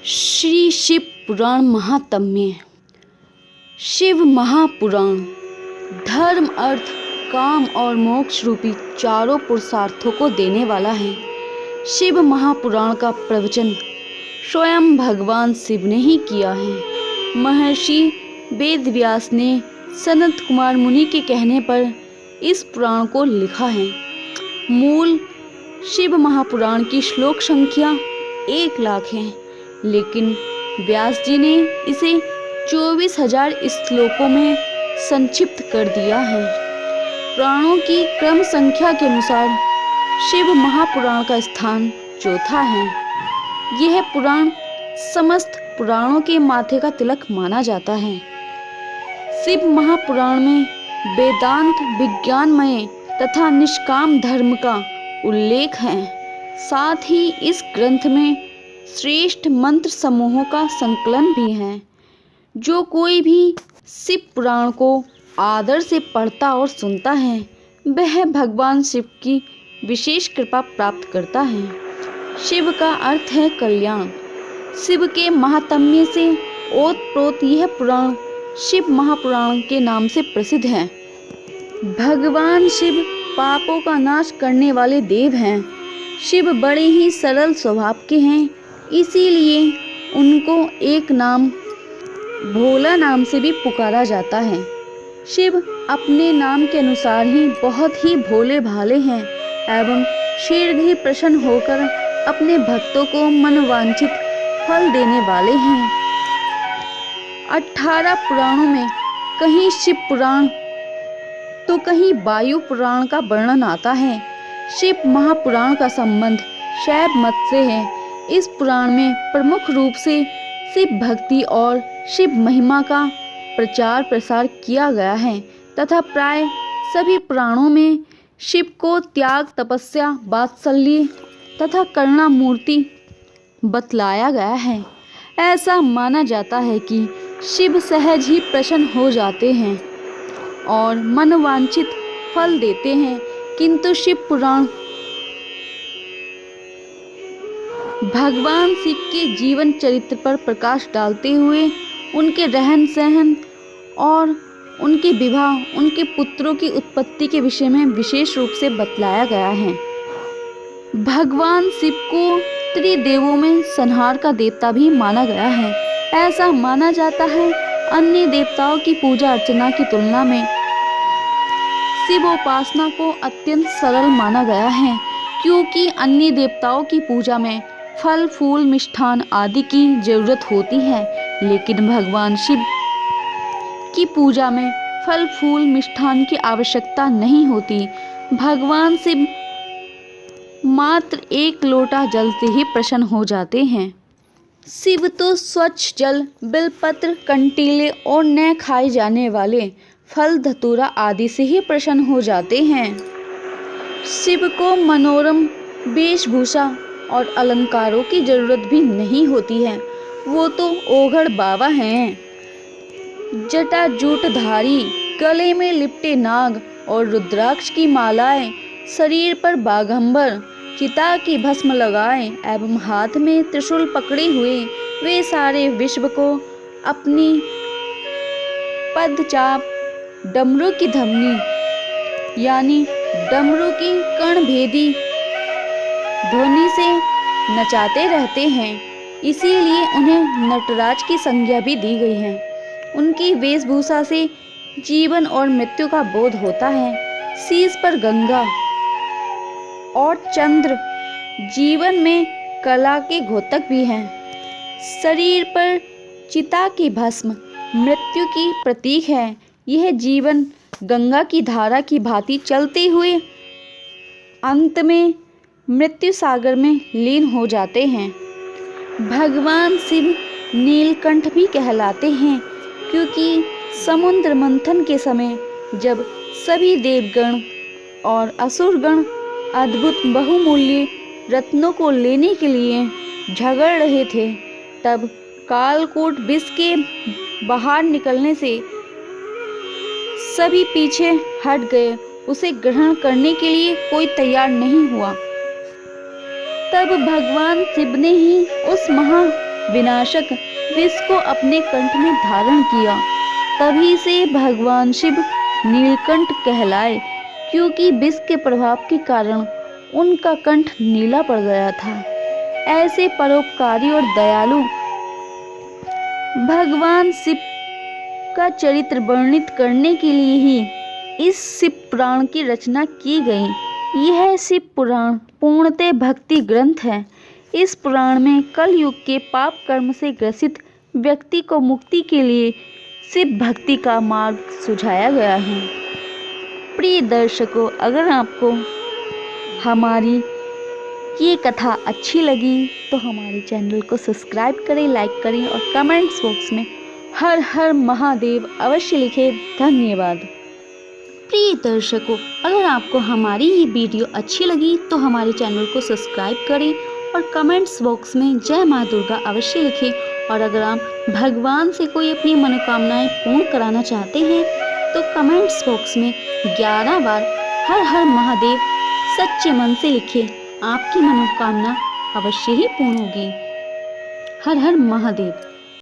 श्री शिव पुराण महात्म्य। शिव महापुराण धर्म, अर्थ, काम और मोक्ष रूपी चारों पुरुषार्थों को देने वाला है। शिव महापुराण का प्रवचन स्वयं भगवान शिव ने ही किया है। महर्षि वेदव्यास ने सनत कुमार मुनि के कहने पर इस पुराण को लिखा है। मूल शिव महापुराण की श्लोक संख्या 1,00,000 है, लेकिन व्यास जी ने इसे 24,000 श्लोकों में संक्षिप्त कर दिया है। पुराणों की क्रम संख्या के अनुसार शिव महापुराण का स्थान चौथा है। यह पुराण समस्त पुराणों के माथे का तिलक माना जाता है। शिव महापुराण में वेदांत, विज्ञानमय तथा निष्काम धर्म का उल्लेख है। साथ ही इस ग्रंथ में श्रेष्ठ मंत्र समूहों का संकलन भी है। जो कोई भी शिव पुराण को आदर से पढ़ता और सुनता है, वह भगवान शिव की विशेष कृपा प्राप्त करता है। शिव का अर्थ है कल्याण। शिव के महात्म्य से ओतप्रोत यह पुराण शिव महापुराण के नाम से प्रसिद्ध है। भगवान शिव पापों का नाश करने वाले देव हैं। शिव बड़े ही सरल स्वभाव के हैं, इसीलिए उनको एक नाम भोला नाम से भी पुकारा जाता है। शिव अपने नाम के अनुसार ही बहुत ही भोले भाले हैं एवं शीघ्र ही प्रसन्न होकर अपने भक्तों को मनोवांछित फल देने वाले हैं। 18 पुराणों में कहीं शिव पुराण तो कहीं वायु पुराण का वर्णन आता है। शिव महापुराण का संबंध शैव मत से है। इस पुराण में प्रमुख रूप से शिव भक्ति और शिव महिमा का प्रचार प्रसार किया गया है तथा प्राय सभी पुराणों में शिव को त्याग, तपस्या, वात्सल्य तथा करुणा मूर्ति बतलाया गया है। ऐसा माना जाता है कि शिव सहज ही प्रसन्न हो जाते हैं और मनोवांछित फल देते हैं, किंतु शिव पुराण भगवान शिव के जीवन चरित्र पर प्रकाश डालते हुए उनके रहन सहन और उनके विवाह, उनके पुत्रों की उत्पत्ति के विषय में विशेष रूप से बतलाया गया है। भगवान शिव को त्रिदेवों में संहार का देवता भी माना गया है। ऐसा माना जाता है अन्य देवताओं की पूजा अर्चना की तुलना में शिवोपासना को अत्यंत सरल माना गया है, क्योंकि अन्य देवताओं की पूजा में फल, फूल, मिष्ठान आदि की जरूरत होती है, लेकिन भगवान शिव की पूजा में फल, फूल, मिष्ठान की आवश्यकता नहीं होती। भगवान शिव मात्र 1 लोटा जल से ही प्रसन्न हो जाते हैं। शिव तो स्वच्छ जल, बिलपत्र, कंटीले और न खाए जाने वाले फल, धतूरा आदि से ही प्रसन्न हो जाते हैं। शिव को मनोरम वेशभूषा और अलंकारों की जरूरत भी नहीं होती है। वो तो ओघड़ बाबा हैं। जटाजूटधारी, गले में लिपटे नाग और रुद्राक्ष की मालाएं, शरीर पर बाघंबर, चिता की भस्म लगाए एवं हाथ में त्रिशूल पकड़े हुए वे सारे विश्व को अपनी पदचाप, डमरू की धमनी यानी डमरू की कर्णभेदी ध्वनि से नचाते रहते हैं। इसीलिए उन्हें नटराज की संज्ञा भी दी गई है। उनकी वेशभूषा से जीवन और मृत्यु का बोध होता है। शीश पर गंगा और चंद्र जीवन में कला के घोतक भी हैं। शरीर पर चिता की भस्म मृत्यु की प्रतीक है। यह जीवन गंगा की धारा की भांति चलते हुए अंत में मृत्यु सागर में लीन हो जाते हैं। भगवान शिव नीलकंठ भी कहलाते हैं, क्योंकि समुद्र मंथन के समय जब सभी देवगण और असुरगण अद्भुत बहुमूल्य रत्नों को लेने के लिए झगड़ रहे थे, तब कालकूट विष के बाहर निकलने से सभी पीछे हट गए। उसे ग्रहण करने के लिए कोई तैयार नहीं हुआ। तब भगवान शिव ने ही उस विनाशक विष को अपने कंठ में धारण किया। तभी से भगवान शिव नीलकंठ कहलाए, क्योंकि विष के प्रभाव के कारण उनका कंठ नीला पड़ गया था। ऐसे परोपकारी और दयालु भगवान शिव का चरित्र वर्णित करने के लिए ही इस शिव पुराण की रचना की गई। यह शिव पुराण पूर्णतः भक्ति ग्रंथ है। इस पुराण में कलयुग के पाप कर्म से ग्रसित व्यक्ति को मुक्ति के लिए शिव भक्ति का मार्ग सुझाया गया है। प्रिय दर्शकों, अगर आपको हमारी ये कथा अच्छी लगी तो हमारे चैनल को सब्सक्राइब करें, लाइक करें और कमेंट्स बॉक्स में हर हर महादेव अवश्य लिखें। धन्यवाद। प्रिय दर्शकों, अगर आपको हमारी ये वीडियो अच्छी लगी तो हमारे चैनल को सब्सक्राइब करें और कमेंट्स बॉक्स में जय माँ दुर्गा अवश्य लिखें। और अगर आप भगवान से कोई अपनी मनोकामनाएं पूर्ण कराना चाहते हैं तो कमेंट्स बॉक्स में 11 बार हर हर महादेव सच्चे मन से लिखें। आपकी मनोकामना अवश्य ही पूर्ण होगी। हर हर महादेव।